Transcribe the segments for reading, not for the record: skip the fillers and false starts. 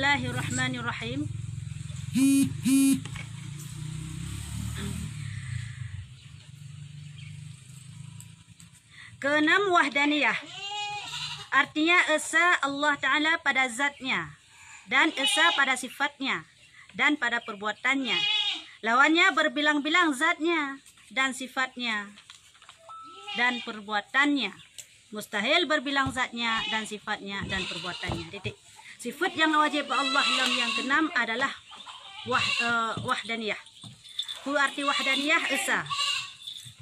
Bismillahirrahmanirrahim. Keenam, wahdaniyah. Artinya esa Allah Ta'ala pada zatnya, dan esa pada sifatnya, dan pada perbuatannya. Lawannya berbilang-bilang zatnya, dan sifatnya, dan perbuatannya. Mustahil berbilang zatnya, dan sifatnya, dan perbuatannya. Titik. Sifat yang wajib Allah yang keenam adalah wahdaniyah. Arti wahdaniyah esa.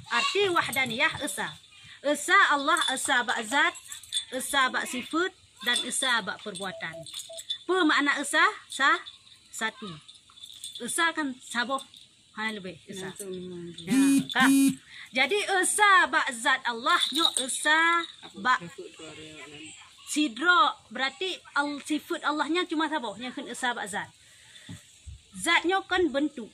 Arti wahdaniyah esa. Esa Allah, esa bak zat, esa bak sifat, dan esa bak perbuatan. Apa makna esa? Satu. Esa kan saboh. Hanya lebih esa. Ya, kak. Jadi esa bak zat Allah, nyo esa bak sidro, berarti sifat Allahnya cuma saboh yang kena esa bak zat. Zatnya kan bentuk.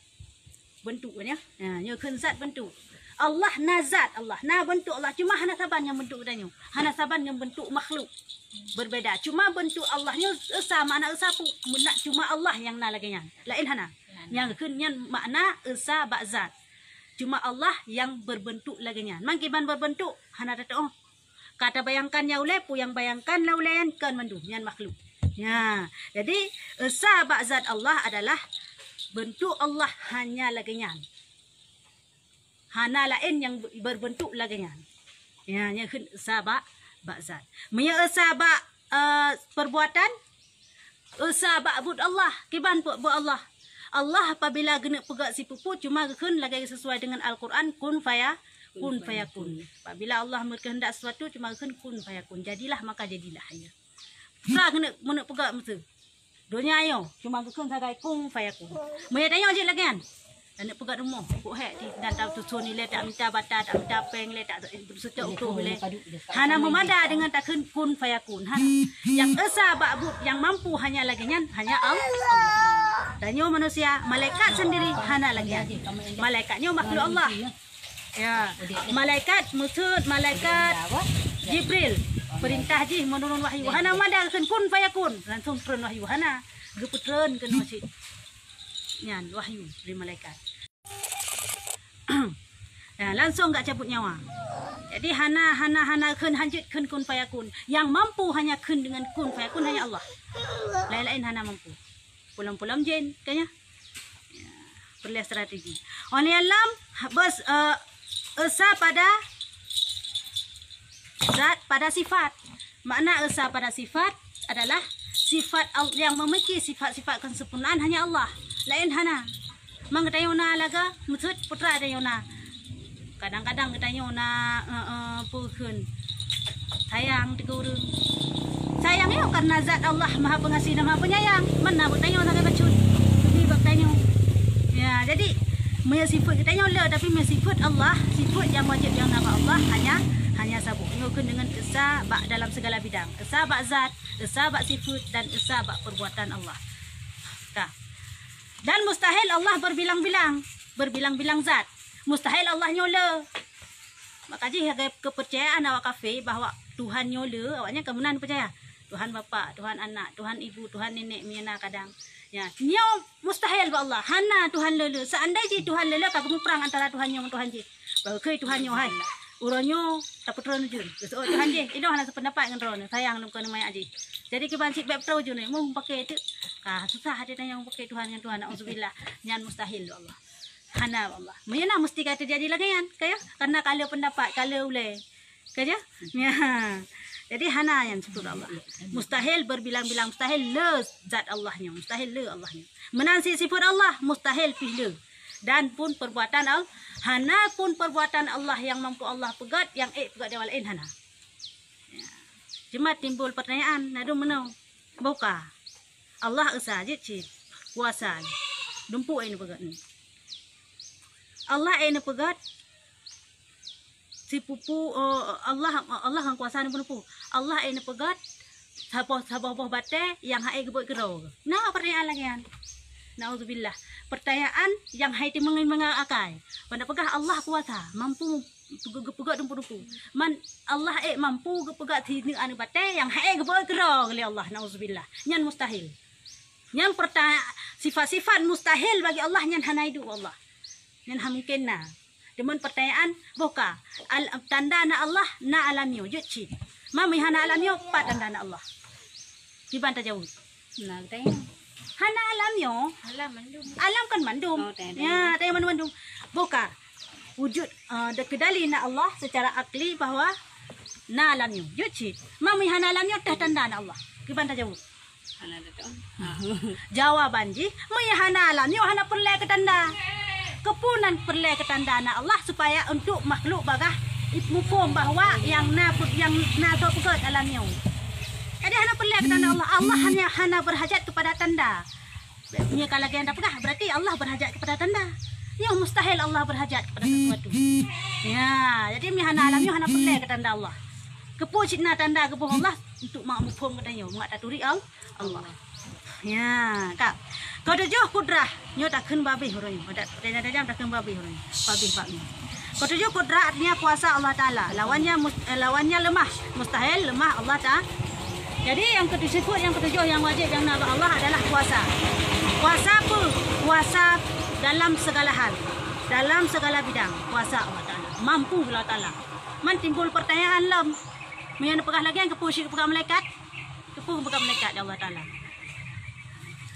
Bentuknya. Ya, nyo kan zat bentuk. Allah nazat Allah, nah bentuk Allah. Cuma hana saban yang bentuk danyo. Hana saban yang bentuk makhluk. Berbeda. Cuma bentuk Allahnya esa, makna esa pun cuma Allah yang na lagi yang. Lain hana. Yang kenyan makna esa bak zat. Cuma Allah yang berbentuk lagi yang. Mangkiban berbentuk hana datang. Oh. Kata bayangkan ya ulai pu yang bayangkan la ulayan kan mandu yang makhluk. Ya. Jadi esa bak zat Allah adalah bentuk Allah hanya lagi yang. Hana lain yang berbentuk lagi yang. Ya, yang esa bak zat. Maya esa bak perbuatan, esa bak bud Allah, kiban buat Allah. Allah apabila gena pegat si pupu cuma kun lagi sesuai dengan Al-Quran kun fayakun. Apabila Allah berkehendak sesuatu cuma kun fayakun. Jadilah maka jadilah ya. Pra kena mana pegat mesti. Dunia ayo cuma kun sagai kun fayakun. Maya tanya je lagi kan. Dan nak pegat rumah, puk hek di dan tahu susun ni le tak minta bata, tak minta peng le, tak bersucuk utuh le. Hana memada dengan tak kun fayakun. Yang esa bak bud yang mampu hanya lagi nyan hanya Allah. Danyo manusia, malaikat sendiri hana lagi. Malaikatnya makhluk Allah. Ya, malaikat maksud malaikat Jibril perintah ji menurun wahyu. Hana mada kun fayakun, langsung turun wahyu hana. Geputreun ke masjid. Nyan wahyu dari malaikat. Ya, langsung enggak cabut nyawa. Jadi hana kun hanjut kun fayakun. Yang mampu hanya kun dengan kun fayakun hanya Allah. Lain-lain hana mampu. Pulang-pulang jin kayaknya. Ya, perlu strategi. Oleh alam bos esa pada zat pada sifat. Makna esa pada sifat adalah sifat yang memiliki sifat-sifat kesempurnaan hanya Allah. Lain hana. Mang katayona laga mutut putra dayona. Kadang-kadang katayona pukun. Sayang digurung. Sayang yo karena zat Allah Maha Pengasih dan Maha Penyayang. Mana bertanya nak bacun. Ini bertanya. Ya, jadi punya sifat katanya le tapi punya sifat Allah, sifat yang wajib yang nama Allah hanya satu. Ngukun dengan esa bak dalam segala bidang. Esa bak zat, esa bak sifat dan esa bak perbuatan Allah. Kah. Dan mustahil Allah berbilang-bilang zat. Mustahil Allah nyola. Makanya kepercayaan awak kafir bahawa Tuhan nyola, awaknya kemudian percaya. Tuhan bapa, Tuhan anak, Tuhan ibu, Tuhan nenek, miana kadang. Ya, nyo mustahil ba Allah. Hana Tuhan lele. Seandainya Tuhan lele kagum perang antara Tuhan nyo dan Tuhan ji. Bahawa Tuhan nyo hai. Uronyo tak petron jun. So Tuhan ji, itu hana sependapat dengan ron. Sayang nak kena mai aji. Jadi kita bancik bab petron jun ni, mau pakai itu. Susah ada yang pakai Tuhan dengan Tuhan. Auzubillah. Nyan mustahil Allah. Hana Allah. Mena mesti kata jadi lagi kan? Kaya karena kalau pendapat, kalau ulai. Kaya? Ya. Jadi hana yang sebut Allah. Mustahil berbilang-bilang, mustahil le zat Allahnya, mustahil le Allahnya. Menansi sifat Allah, mustahil pilih. Dan pun perbuatan Allah, hana pun perbuatan Allah yang mampu Allah pegat, yang pegat dia walain hana. Ya. Cuma timbul pertanyaan, nadu menau, buka. Allah esa je kuasa. Dumpu ini pegat ni. Allah ini pegat. Si pupu Allah yang kuasa ni pupu. Allah ini pegat. Sabah bate yang hai gebut gerau. Nah pertanyaan lagi kan. Nauzubillah. Pertanyaan yang hai timeng mengakai. Pada pegah Allah kuasa, mampu pegat dumpu. Man Allah mampu pegat sini anu bate yang hai gebut gerau oleh Allah. Nauzubillah. Nyan mustahil. Yang pertama sifat-sifat mustahil bagi Allah yang hana hidup Allah. Yang mungkin na. Demun pertanyaan boka tanda na Allah na alamio jutci. Mami hana alamio pat tanda na Allah. Di banta jauh. Nah, tanya. Hana alamio. Alam kan mandum. Ya, tanya mandum. Boka wujud kedali na Allah secara akli bahwa na alamio jutci. Mami hana alamio tah tanda na Allah. Di banta jauh. Jawaban ji hana alamio hana perle ke tanda. Kepunan perle ke tanda na Allah supaya untuk makhluk bagah mufhum bahwa yang na to pegat alamnya. Jadi hana perle ke tanda Allah. Allah hanya berhajat kepada tanda. Nya kalau dia anda pegah berarti Allah berhajat kepada tanda. Ya mustahil Allah berhajat kepada sesuatu. Ya, jadi hana alamnya hana perle ke tanda Allah. Kepu cina tanda kepu Allah untuk mufhum katanya, mak taturi Allah. Ya, kak. Kau tujuh kudrah, nyo takkan babi hurun. Ada jam takkan babi hurun. Babi. Kau tujuh kudrah artinya kuasa Allah Taala. Lawannya lemah, mustahil lemah Allah Taala. Jadi yang ketujuh yang wajib yang nama Allah adalah kuasa. Kuasa apa? Kuasa dalam segala hal, dalam segala bidang. Kuasa Allah Taala. Mampu Allah Taala. Man timbul pertanyaan lam. Menyana pegah lagi yang kepusi pegah malaikat. Kepuh pegah malaikat Allah Taala.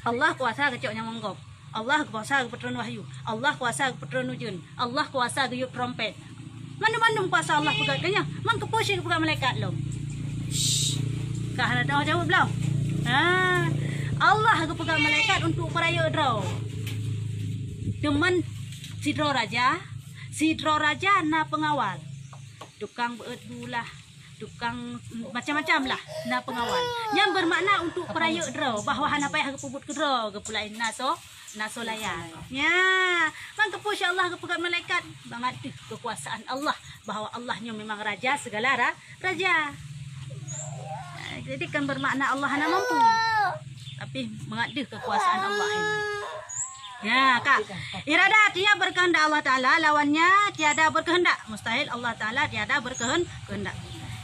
Allah kuasa kecok yang menggop. Allah kuasa ke petron wahyu. Allah kuasa ke petron ujun. Allah kuasa ke yuk trompet. Mana-mana kuasa Allah pegatnya. Man kepusi ke pegat malaikat lo. Kah ada tahu jawab belum? Allah ke pegat malaikat untuk peraya draw. Teman sidro raja na pengawal. Tukang bedulah. Tukang macam-macam lah na pengawal yang bermakna untuk peraya draw bahwa hana payah ke pubut ke draw ke pulain naso layan ya man ke pusya Allah ke pegat malaikat bangat kekuasaan Allah bahwa Allahnya memang raja segala raja. Jadi kan bermakna Allah hana mampu tapi mengadih kekuasaan Allah ini. Ya kak, iradat dia berkehendak Allah Taala, lawannya tiada berkehendak. Mustahil Allah Taala tiada berkehendak.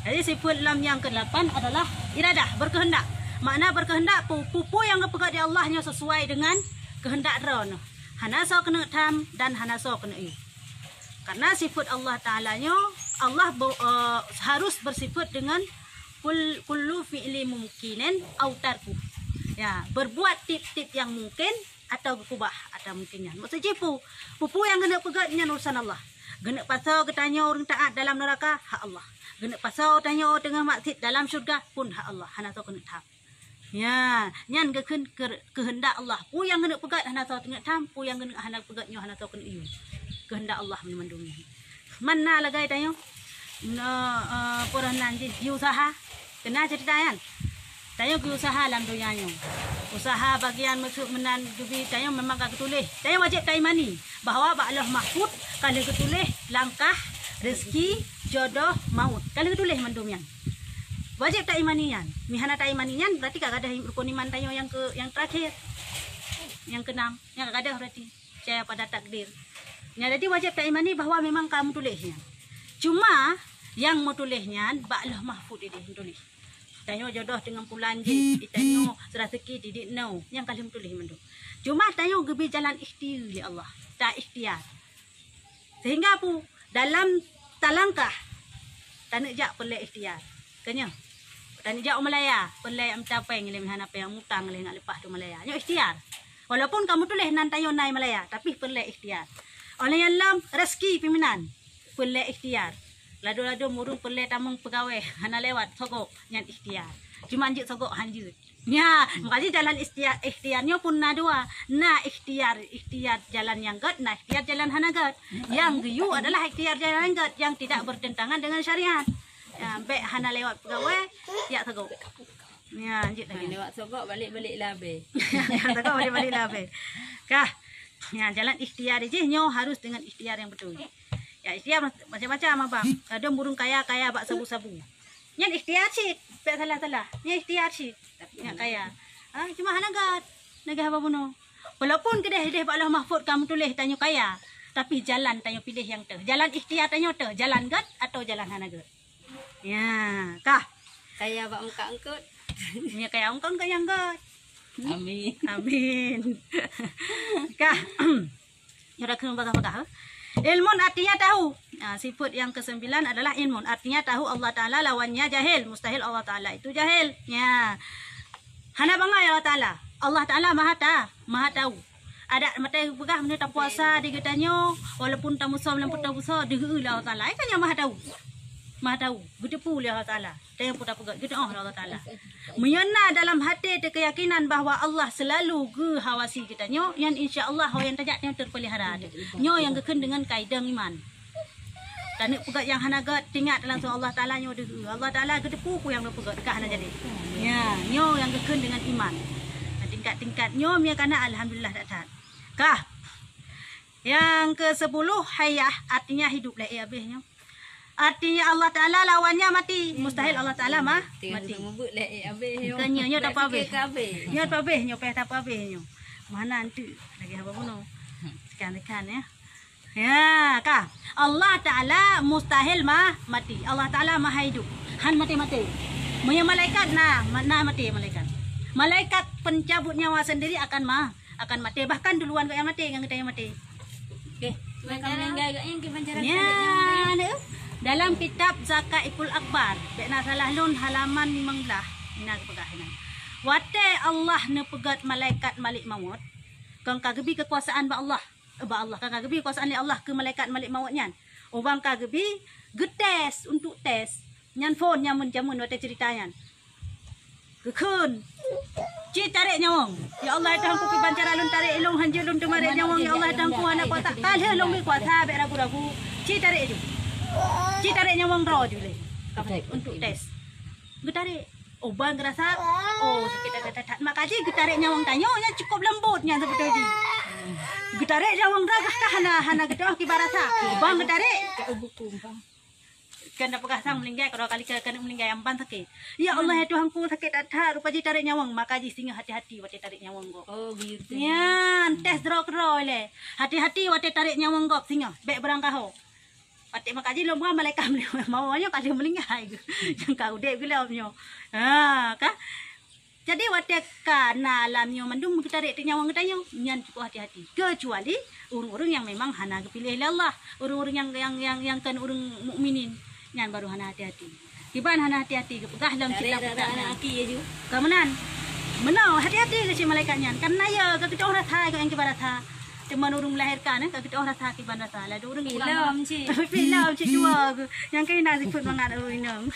Jadi sifat lam yang ke-8 adalah iradah, berkehendak. Makna berkehendak pupu yang kepegat di Allahnya sesuai dengan kehendak rono. Hana so kena tam dan hana so kena i. Karena sifat Allah Ta'alanya Allah harus bersifat dengan kullu fi'li mumkinin au tarku. Ya, berbuat tip-tip yang mungkin atau kubah atau mungkinnya. Maksudnya pupu yang kena pegatnya urusan Allah. Kena pasal ketanya orang taat dalam neraka hak Allah. Kena pasal tanya orang tengah maksiat dalam syurga pun hak Allah. Hana tahu kena tam. Ya, nyan kehendak Allah. Pu yang kena pegat hana tahu tengah tam, pu yang kena hana pegatnya hana tahu kena iu. Kehendak Allah memandungnya. Mana lagi tanya? Pernah nanti usaha. Kena ceritakan. Tanya ke usaha dalam dunianya. Usaha bagian masuk menan dubi tanya memang kak tulis. Tanya wajib taimani bahwa Allah mahfud kalau ketulis langkah rezeki jodoh maut. Kalau ketulis mandumian. Wajib taimanian. Mihana taimanian berarti kak ada rukun iman tanya yang terakhir. Yang keenam, yang kak ada berarti percaya pada takdir. Ya, jadi wajib taimani bahwa memang kamu tulisnya. Cuma yang mau tulisnya Allah mahfud ini tulis. Tanya jodoh dengan pulan je, tanya rezeki didik no, yang kalian tulis mendu. Cuma tanya gebi jalan ikhtiar ya Allah, tak ikhtiar. Sehingga pu dalam talangkah tanah jak perle ikhtiar. Kanya. Tanah jak Malaya, perle mencapai ngilem hana pe yang mutang ngilem nak lepas tu Malaya. Nyo ikhtiar. Walaupun kamu tulis nan tanya nai Malaya, tapi perle ikhtiar. Oleh yang lam rezeki pimpinan, perle ikhtiar. Lado-lado murung perle tamung pegawai hana lewat sogok nyan ikhtiar. Cuma anjut sogok hanjut. Ya, makanya jalan ikhtiarnya pun na dua. Na ikhtiar jalan yang gad, na ikhtiar jalan hana gad. Yang giyu adalah ikhtiar jalan gad yang tidak bertentangan dengan syariat. Ya, baik hana lewat pegawai, ya sogok. Ya, anjut lagi lewat sogok balik-balik labe. Ya, sogok balik-balik labe. Kah. Ya, jalan ikhtiar aja nyo harus dengan ikhtiar yang betul. Ya ikhtiar macam-macam abang. Ada burung kaya bak sabu-sabu. Yang ikhtiar sih, tak salah. Yang ikhtiar sih, yang kaya. Cuma hana gad, negah apa buno. Walaupun kedeh bak Allah mahfud kamu tulis tanya kaya, tapi jalan tanya pilih yang tu. Jalan ikhtiar tanya tu, jalan gad atau jalan hana gad. Ya, kah? Kaya bak muka angkut. Ya kaya angkut yang gad. Amin. Amin. Kah. Yura kun bagah-bagah. Ilmun artinya tahu. Sifat yang ke-9 adalah ilmun. Artinya tahu Allah Ta'ala, lawannya jahil. Mustahil Allah Ta'ala itu jahil. Ya. Hana bangai Allah Ta'ala. Allah Ta'ala maha tahu. Ada mata pegah mana tak puasa di getanyo, walaupun tamu som lampu tahu so dehu Allah Ta'ala. Ikannya maha tahu. Maha tahu. Bedepu Allah Ta'ala. Dia pun tak pegah. Gitu Allah Ta'ala. Menyana dalam hati ada keyakinan bahawa Allah selalu hawasi kita nyo yang insya-Allah yang tajak yang terpelihara. Nyo yang keken dengan kaedah iman. Dan pegat yang hanagat tingat langsung Allah Taala nyo dehu. Allah Taala gedepu ku yang pegat dekat hana jadi. Ya, nyo yang keken dengan iman. Tingkat-tingkat nyo mia kana alhamdulillah dak. Kah. Yang ke-10 hayah artinya hidup lah habis nyo. Artinya Allah Ta'ala lawannya mati. Mustahil Allah Ta'ala mati. Membut lah habis yo. Tanya nyo tak apa habis. Habis. Nyo tak habis nyo peh tak apa habis nyo. Mana antu lagi apa pun. Tekan-tekan ya. Ya, kah. Allah Ta'ala mustahil mati. Allah Ta'ala maha hidup. Han mati-mati. Punya malaikat mati malaikat. Malaikat pencabut nyawa sendiri akan mati. Bahkan duluan kau yang mati yang kita yang mati. Okey. Ya, dalam kitab Zakaikul Akbar, bekna salah lun halaman 15. Ina kepegahinan. Wate Allah ne pegat malaikat malik maut. Kang kagebi kekuasaan ba Allah. Kang kagebi kekuasaan li Allah ke malaikat malik maut nyan. Ubang kagebi getes untuk tes. Nyan phone nyan menjamun wate ceritayan. Gekun. Ci tarik nyawang. Ya Allah tangku pi bancara lun tarik ilung hanjul lun temare nyawang ya Allah tangku anak kota. Kalhe lung bi kuasa be ragu-ragu. Ci tarik ju. Ci tarik nyawang ro ju le. Untuk tes. Getarik. Ubang gerasa. Oh sakit ada. Makaji getarik nyawang tanyo nya cukup lembutnya seperti ini. Getarik nyawang ragah kah hana gedoh ki barasa. Ubang getarik. Kena pegasang melinggai kalau kali kena melinggai amban sakit. Ya Allah ya Tuhanku sakit ada rupa ji tarik nyawang maka ji singa hati-hati wate tarik nyawang go. Oh gitu. Ya, tes dro le. Hati-hati wate tarik nyawang go singa. Bek berangkah ho. Wate maka ji lomba malaikat maunya kali melinggai. Yang kau dek gila nyo. Kah? Jadi wate kana alamnya mendung kita tarik nyawang getanyo nyan cukup hati-hati. Kecuali urang-urang yang memang hana kepilih Allah, urang-urang yang kan urang mukminin. Nyan baru hana hati-hati. Tiban hana hati-hati kepegah dalam kitab anak aki ya ju. Kemenan. Menau hati-hati ke si malaikat nyan. Karena ya kita orang rasa yang kibarat ha. Teman urang melahirkan kita orang rasa kibarat rasa. Lah urang Film ci. Film ci dua. Yang kena sifat mangat urang inang.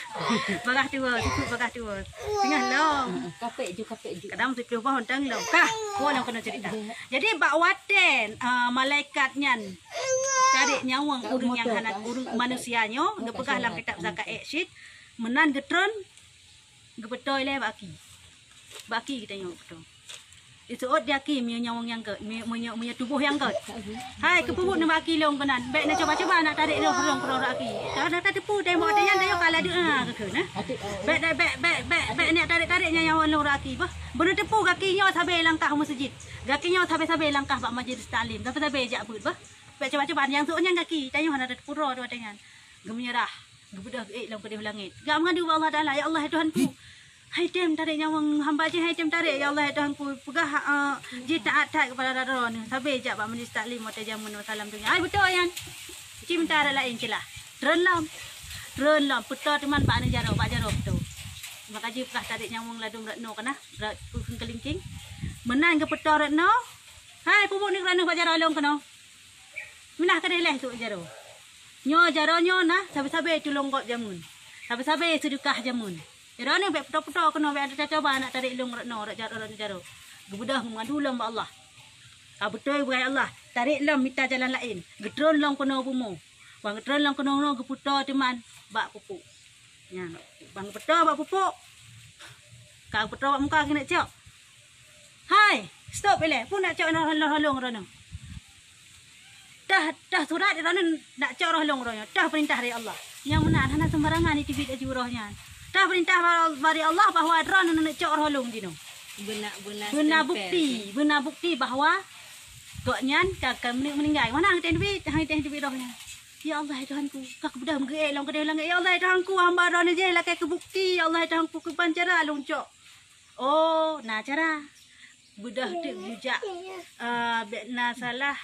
Bagah tua, sifat bagah tua. Tengah long. Kapek ju. Kadang sifat pohon tang long. Kah, ko yang kena cerita. Jadi bak waten malaikat nyan tarik nyawang urang yang hana urang manusianya ngepegah dalam kitab zakat eksid menan getron gepetoy le baki kita nyawang betul itu dia ki nyawang yang ke punya tubuh yang ke hai kepubut nak baki long kenan baik nak coba nak tarik long kerong aki tak tipu tembok dia yang dia kala dia ke nah baik nak tarik nyawang long aki bah bener tipu kakinya sampai langkah masjid kakinya sampai langkah bak majlis taklim sampai jak but bah coba yang suanya kaki tanya mana ada pura tu dengan gemenyerah gebedah lang pedih langit gam ngadu Allah Taala ya Allah Tuhanku hai tem tarik nyawang hamba je hai tem tarik ya Allah Tuhanku pegah je taat kepada rara ni sampai jak bak majlis taklim mata jamun salam tu ai betul yan cinta lain celah renlam putar teman bak ni jaro betul maka je pegah tarik nyawang ladung retno kana pun kelingking menan ke putar retno hai pupuk ni kerana bak jaro long kana minah kadeh leh tu jaro. Nyo jaro nyo nah sabe-sabe tulung kok jamun. Sabe-sabe sedekah jamun. Jaro ni bek puto-puto kena bek ada coba nak tarik long rekno rak jaro. Gebedah mengadu lam Allah. Ka betul buai Allah. Tarik lam minta jalan lain. Gedron long kena bumo. Bang gedron long kena no geputo teman bak pupuk. Ya, bang puto bak pupuk. Ka puto bak muka kena cok. Hai, stop bele. Pun nak cok halong rono. Dah surat dia nak cak roh long rohnya. Dah perintah dari Allah. Yang mana hana sembarangan di TV aju rohnya. Dah perintah dari Allah bahawa drone nak cak roh long dino. Benar bukti bahawa goknyan kakak meninggal. Mana hang TV rohnya. Ya Allah Tuhanku, kak bedah menggeek long kedai langit. Ya Allah Tuhanku, hamba rohnya je lah kek bukti. Ya Allah Tuhanku kepancara long cak. Oh, nah cara budah tu juga na salah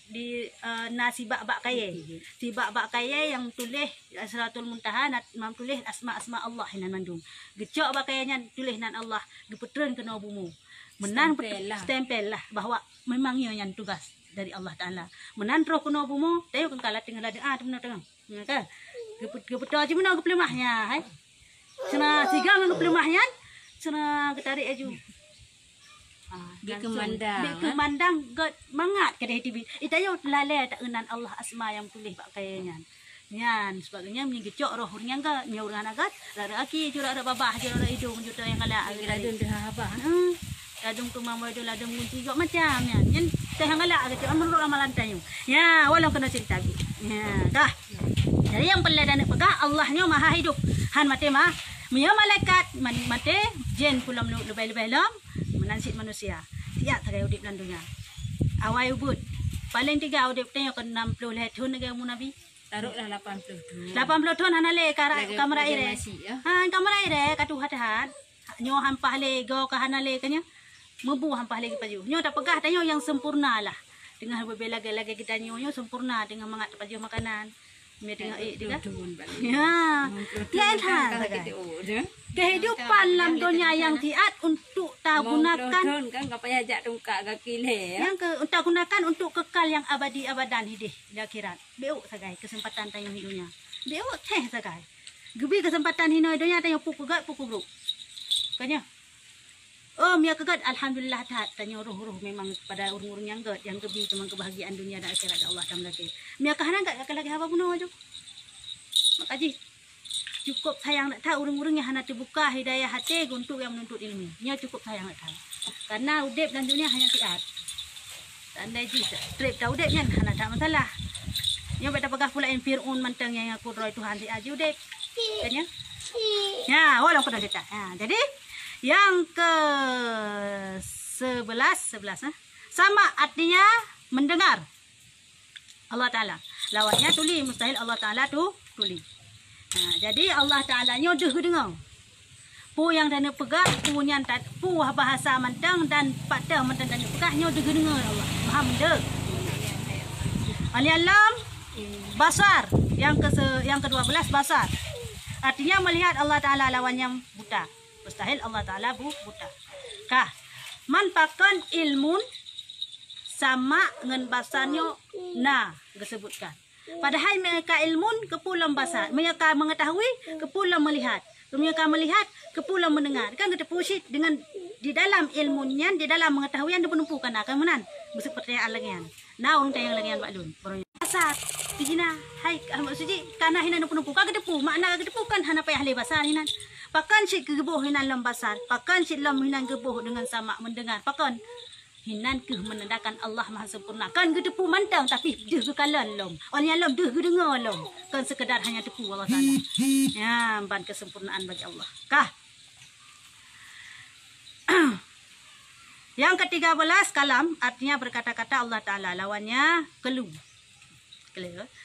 di nasi bak kaya. Si bak kaya yang tulis Siratul Muntaha mam tulis asma Allah hinan mandung. Gecok bak kayanya tulis nan Allah, gepetreun ke bumu. Menan stempel lah bahwa memang yang tugas dari Allah Taala. Menan roh ke bumu, tayo kan kala tinggal ada benar tengah. Ya kan? Gepetro aja menang ke pelemahnya, hai. Cina sigang ke pelemahnya, cina ketarik aju. Di kemandang god mangat ke TV. Itayo lale tak enan Allah asma yang tulis bak kayanya. Nyan sebagainya menyegecok roh urang ka nya urang agat lara aki jura ada babah jura ada hidung juta yang kala Ladung dah abah. Ladung tu mama do ladung munci juga macam nyan teh ngala agak menurut amalan tayo. Ya walau kena cerita gitu. Ya dah. Jadi yang pelada nak pegah Allahnya maha hidup. Han mate mah Mia malaikat mate jen pulam lebay-lebay lam menansit manusia. Tiap tagai udip dalam dunia. Awai ubud. Paling 3 udip tanya ke 60 tahun negara mu Nabi. Taruhlah 80 tahun. 80 tahun hanale kamera ire. Ya. Ha kamera ire katu hatahan. Nyo hampah le go ka hanale kanya. Mebu hampah lagi paju. Nyo tak pegah tanya yang sempurna lah. Dengan berbela-bela kita nyo sempurna dengan mangat paju makanan. Mia tengok dia. Ya. Lain hal. Kehidupan dalam dunia yang tiat untuk tak gunakan kan enggak payah ajak tungkak kaki le ya. Yang untuk gunakan untuk kekal yang abadi abadan hidup di akhirat. Beuk sagai kesempatan tayang hidupnya. Beuk teh sagai. Gebi kesempatan hidupnya tayang pukul gat pukul bro. Kanya. Oh, mia kegat alhamdulillah tat tanya roh-roh memang pada urung-urung yang gat yang gebi teman kebahagiaan dunia dan akhirat Allah Taala ke. Mia kahana enggak lagi apa pun aja. Makaji cukup sayang nak tahu urung-urung yang hana terbuka hidayah hati untuk yang menuntut ilmu. Nya cukup sayang nak tahu. Karena udip dan dunia hanya siat. Tandai ji trip tahu udipnya hana tak masalah. Nya beta pegah pula Fir'aun mantang yang aku roy Tuhan si aji udip. Kan ya? Ya, walau kena cerita. Ha, jadi yang ke 11 sama artinya mendengar Allah Ta'ala. Lawannya tuli, mustahil Allah Ta'ala tu tuli. Nah, jadi Allah Ta'ala nyodoh dengar. Pu yang dana pegah, pu yang pu bahasa mantang dan patah mantang dana pegah nyodoh dengar Allah. Faham dah? Al-Alam basar yang ke-12 basar. Artinya melihat Allah Ta'ala lawannya buta. Mustahil Allah Ta'ala buta. Kah, manfaatkan ilmun sama dengan basarnya na disebutkan. Padahal mereka ilmun kepulang basar. Mereka mengetahui kepulang melihat. Mereka melihat kepulang mendengar. Kan kita pusit dengan di dalam ilmunya, di dalam mengetahuan dia penumpukan akan menan. Mesti percayaan lagi kan. Nah, orang tayang lagi balun. Basar. Pijina, hai maksudnya tanah hinan penumpu. Kagak depu, makna kagak depu kan hana payah le basar hinan. Pakan si kegeboh hinan lam basar, pakan si lam hinan geboh dengan sama mendengar. Pakan hinan ke menandakan Allah Maha Sempurna. Kan gedepu mantang tapi deh kekalan lom. Orang lam deh dengar lom. Kan sekedar hanya depu Allah Taala. Ya, ban kesempurnaan bagi Allah. Kah? Yang ke-13 kalam artinya berkata-kata Allah Taala, lawannya kelu.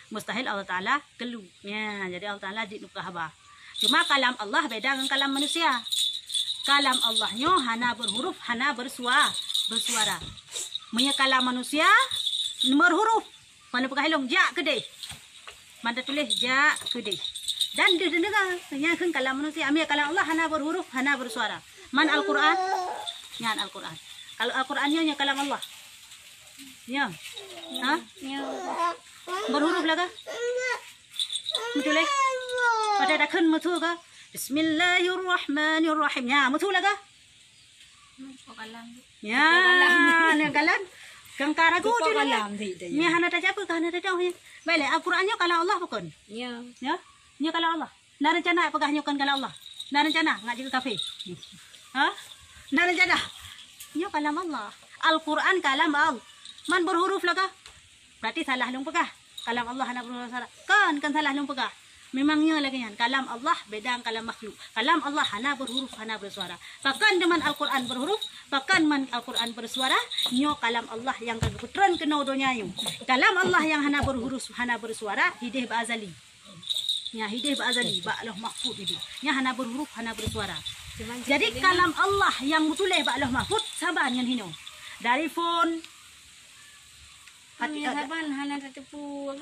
Mustahil Allah Ta'ala kelu. Ya, jadi Allah Ta'ala jidnukah abah. Cuma kalam Allah beda dengan kalam manusia. Kalam Allahnya hana berhuruf, hana bersuara. Punya kalam manusia berhuruf. Mana pakai hilong ja kedai. Mana tulis ja kedai. Dan dia dengar yang kalam manusia. Ambil kalam Allah hana berhuruf, hana bersuara. Man Al-Quran? Nyan Al-Quran. Kalau Al-Qurannya nya kalam Allah. Ya. Ha? Berhuruf lah kah? Betul eh? Pada dah kan betul kah? Bismillahirrahmanirrahim. Ya, betul lah kah? Ya, ni kalam. Kangkara ku tu lah. Ni hana tak apa kah? Hana tak tahu ya. Baiklah, Al-Qurannya kalau Allah bukan? Ya. Ya, ni kalau Allah. Nak rencana pegahnya kan kalau Allah. Nak rencana ngak juga kafe. Ha? Nak rencana? Ni kalam Allah. Al-Quran kalam Allah. Man berhuruf lah kah? Berarti salah lung pegah. Kalam Allah hana berhuruf salah. Kan salah lung pegah. Memangnya lagi kan. Kalam Allah beda dengan kalam makhluk. Kalam Allah hana berhuruf, hana bersuara. Bahkan dengan Al-Quran berhuruf, bahkan man Al-Quran bersuara, nyo kalam Allah yang keputran kena dunia yu. Kalam Allah yang hana berhuruf, hana bersuara, hidih ba'azali. Ya, hidih ba'azali, ba'aloh mahfud hidup. Nya hana berhuruf, hana bersuara. Jadi kalam Allah yang tulis bak Allah mahfud saban ngan hino. Dari phone Saban hana tetepu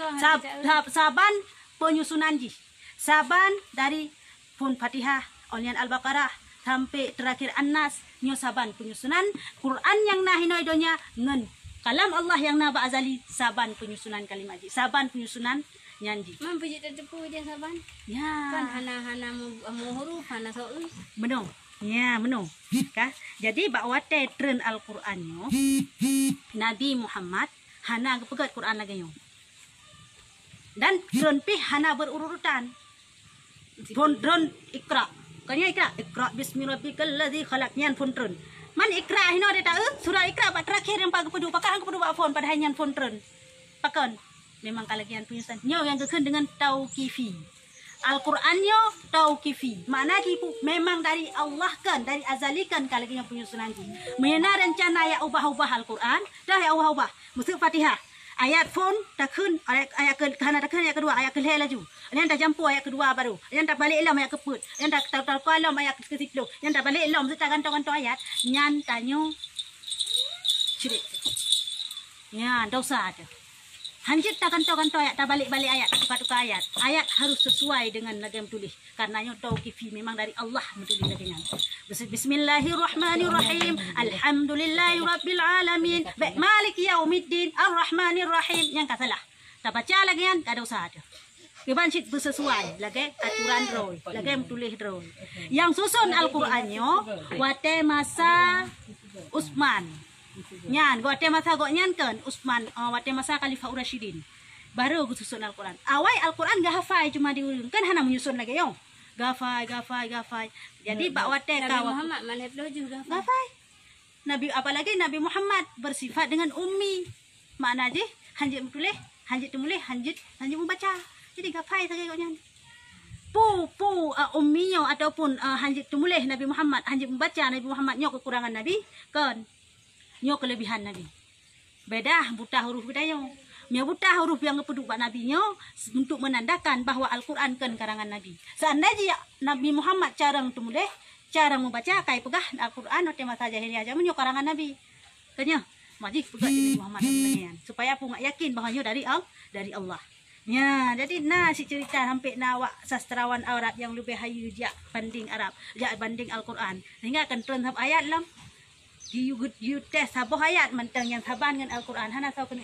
saban penyusunan ji. Saban dari phone Fatihah, Onlian Al-Baqarah sampai terakhir An-Nas nyo saban penyusunan Quran yang nah hino idonya ngen kalam Allah yang nah ba azali saban penyusunan kalimat ji. Saban penyusunan nyanji. Mam puji tetepu dia saban. Ya. Kan hana mu huruf hana soul. Menung. Ya, menung. Kah? Jadi bakwate tren Al-Qur'annya Nabi Muhammad hana pegat Quran lagi yo. Dan tren pi hana berurutan. Dron ikra. Kanya ikra bismillahirrahmanirrahim ladzi khalaq nyan pun tren. Man ikra hino de ta surah ikra pak terakhir yang pak kepedu pakang kepedu pak phone pada nyan pun tren. Pakon. Memang kalagian penyusunan. Nyo yang keken dengan tauqifi. Al-Qur'annya tauqifi. Makna kipu memang dari Allah kan, dari azali kan kalagian penyusunan ki. Mena rencana ya ubah-ubah Al-Qur'an, dah ya ubah-ubah. Musuh Fatihah. Ayat phone tak kun ayat ke kana tak kun ayat kedua ayat ke laju. Yang tak jampu ayat kedua baru. Yang tak balik ilam ayat keput. Yang tak kalam ayat ke-10. Yang tak balik ilam serta kantong-kantong ayat nyan tanyo syirik. Ya, dosa ada. Hanjit tak kantong-kantong ayat tak balik-balik ayat tak tukar-tukar ayat. Ayat harus sesuai dengan lagi tulis. Karenanya tauqifi memang dari Allah menulis dengan. Bismillahirrahmanirrahim. Alhamdulillahirabbil alamin. Maliki yaumiddin. Arrahmanirrahim. Yang kasalah. Tak baca lagi kan tak ada usaha ada. Kebancit bersesuai lagi aturan roy, lagi tulis roy. Yang susun Al-Qur'annya wate masa Utsman. Nyan, wate masa go nyan kan Utsman, wate masa Khalifah Rasyidin. Baru susun Al-Qur'an. Awai Al-Qur'an gak hafai cuma diulang kan hana menyusun lagi yo. Gafai. Jadi bak wate Nabi ka Muhammad malih juga gafai. Nabi apalagi Nabi Muhammad bersifat dengan ummi. Makna je hanjit tulis, hanjit tulis, hanjit membaca. Jadi gafai sakit nyan. Umminya ataupun hanjit tulis Nabi Muhammad, hanjit membaca Nabi Muhammad nyo kekurangan Nabi kan. Nyo kelebihan Nabi. Beda buta huruf bedayo. Nyo buta huruf yang ngepeduk bak Nabi nyo untuk menandakan bahwa Al-Qur'an kan karangan Nabi. Seandainya Nabi Muhammad cara tulis, cara membaca kai pegah Al-Qur'an ote masa jahiliyah zaman nyo karangan Nabi. Tanya, majik pegah Nabi Muhammad supaya aku ngak yakin bahwa nyo dari Allah. Ya, jadi si cerita sampai nawak sastrawan Arab yang lebih hayu jak banding Arab, jak banding Al-Qur'an. Sehingga akan turun sab ayat lam. You test sabuh ayat mentang yang saban dengan Al-Qur'an hana tahu kena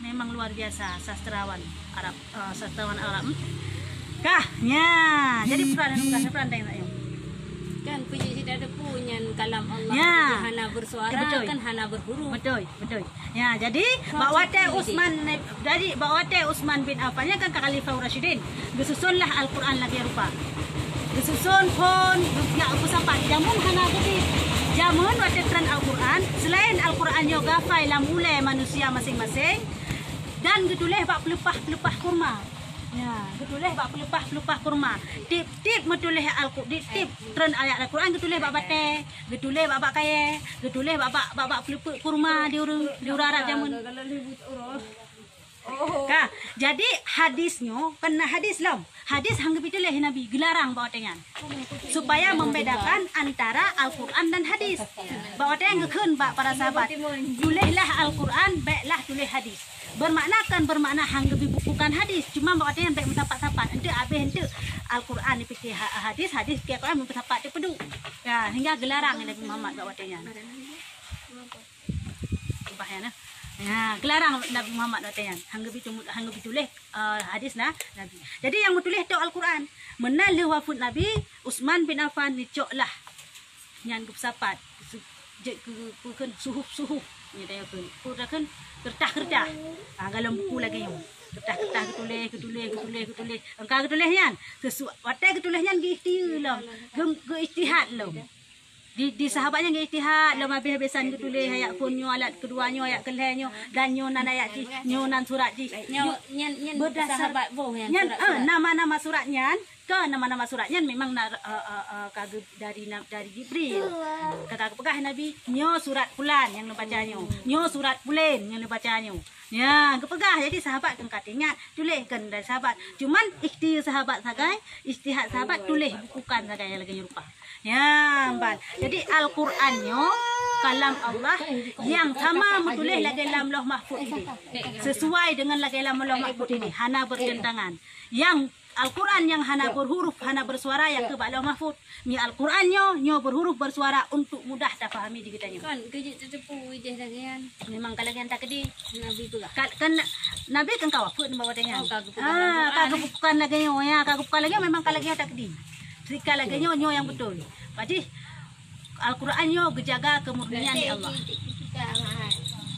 memang luar biasa sastrawan Arab, Kah, ya. Jadi peran yang kan puji tidak ada punya kalam Allah ya. Hana bersuara betul. Kan hana berhuruf. Betul. Ya, jadi bakwate Utsman bin Affan kan Khalifah Rasyidin. Disusunlah Al-Qur'an lagi rupa. Disusun pun ya aku sampai jamun hana gede. Jamun wate tren Al-Qur'an, selain Al-Qur'an yo gafai lam ule manusia masing-masing dan getuleh bak pelepah kurma. Ya, getuleh bak pelepah kurma. Tip metuleh Al-Qur'an, tip tren ayat Al-Qur'an getuleh bak bate, getuleh bak kaye, getuleh bak pelepah kurma di urara jamun. Kah, jadi hadisnya kena hadis lam. Hadis hangga pituleh Nabi gelarang bawa tengan. Supaya membedakan antara Al-Qur'an dan hadis. Bawa tengan gekeun para sahabat. Tulehlah Al-Qur'an, baiklah tuleh hadis. Bermakna hangga bukan hadis, cuma bawa tengan baik mensapat-sapat. Ente abeh ente Al-Qur'an dipikir hadis ke Quran mensapat dia pedu. Ya, hingga gelarang Nabi Muhammad bawa tengan. Bahaya nah. Ya, gelarang Nabi Muhammad katanya. Hangga bituleh hadis nah Nabi. Jadi yang metuleh tu Al-Qur'an. Menal wafat Nabi Utsman bin Affan dicoklah. Nyan sapat. Suhuf. Ni dia pun. Putakan kertas. Dalam buku lagi yo. Kertas ketuleh. Engkau ketuleh nyan. Watai ketuleh nyan gi ikhtiar lam. Ge ijtihad lam. di sahabatnya ngai ijtihad lama habis-habisan ke tulis ayat punyo alat keduanya ayat kelahnya dan nyonan ayat di nyonan surat di nyan berdasar sahabat boh yang nyan surat-surat. nama-nama suratnya ke nama-nama suratnya memang kagak dari Jibril kagak pegah Nabi nyo surat fulan yang dibacanya nyo surat pulen yang dibacanya ya kepegah jadi sahabat kan katanya tuliskan dari sahabat cuman ijtihad sahabat tulis bukukan saja lagi rupa ya mbak jadi Al-Qur'annya kalam Allah yang sama menulis lagi dalam Lauh Mahfuz ini sesuai dengan lagi dalam Lauh Mahfuz ini hana bertentangan yang Al-Quran yang hana berhuruf hana bersuara yang ke Lauh Mahfuz mi Al-Qur'annya nyo berhuruf bersuara untuk mudah dipahami di kitanya Kan kejut tetepu ijeh lagian. memang kalagian tak kedi Nabi tu lah. kan Nabi kan kawapun bawa dengan Oh, kagak bukan lagi nyo ya kagak bukan lagi memang kalagian tak kedi jika lagi nyo yang betul jadi Al-Quran nyo gejaga kemurnian di Allah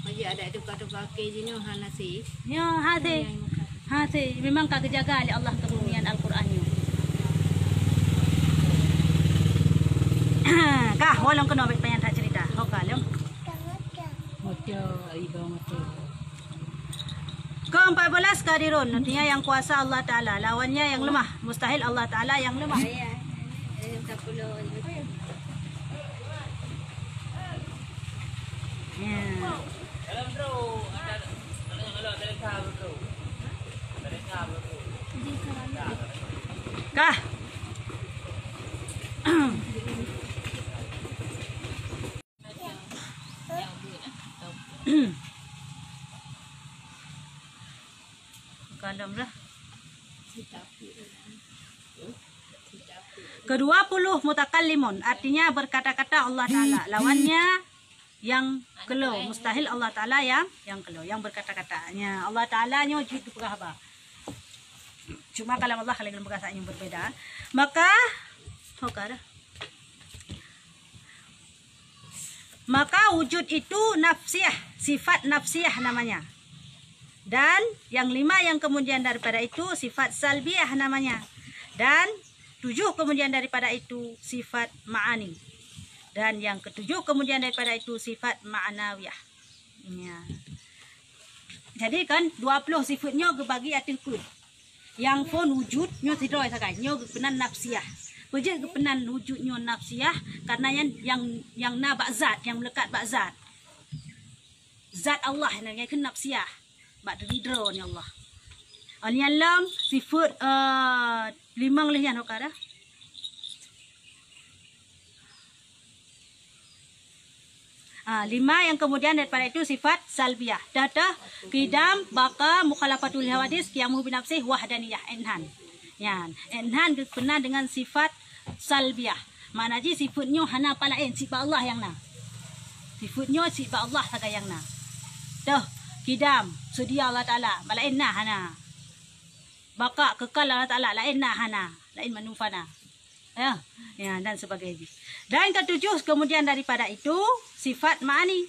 Bagi ada tukar-tukar ke sini hana sih. nyo hati memang kagak jaga oleh Allah kemurnian Al-Quran nyo kah walang kena baik penyan tak cerita hokalong ke-14 kadirun nantinya yang kuasa Allah Ta'ala lawannya yang lemah mustahil Allah Ta'ala yang lemah Saya tak perlu. ya. Kah kalam lah ke-20 mutakallimun artinya berkata-kata Allah Ta'ala lawannya yang kelo mustahil Allah Ta'ala yang kelo yang berkata-katanya Allah Ta'ala nyo jitu pegahaba cuma kalam Allah kalau perkataan yang berbeda maka wujud itu nafsiyah sifat nafsiyah namanya dan yang 5 yang kemudian daripada itu sifat salbiyah namanya dan 7 kemudian daripada itu sifat ma'ani dan yang ke-7 kemudian daripada itu sifat ma'nawiyah ya. Jadi kan 20 sifatnya kebagi atilku yang pun wujudnya tidak sakai nyo kepenan nafsiyah beje kepenan wujudnya nafsiyah karena yang na zat yang melekat zat Allah yang kan nafsiyah bak dridro ni Allah alam sifat 5 leh okara 5 yang kemudian daripada itu sifat salbiyah dadah qidam baqa mukhalafatul hawadis qiyamu bi nafsih wahdaniyah enhan yan enhan berkenaan dengan sifat salbiyah mana ji sifatnya hana palain sifat Allah yang na sifatnya sifat Allah saja yang na dah qidam sedia Allah Taala malain na hana baqa kekal Allah Taala lain na hana lain manufana ya dan sebagainya. Dan ke-7 kemudian daripada itu sifat ma'ani.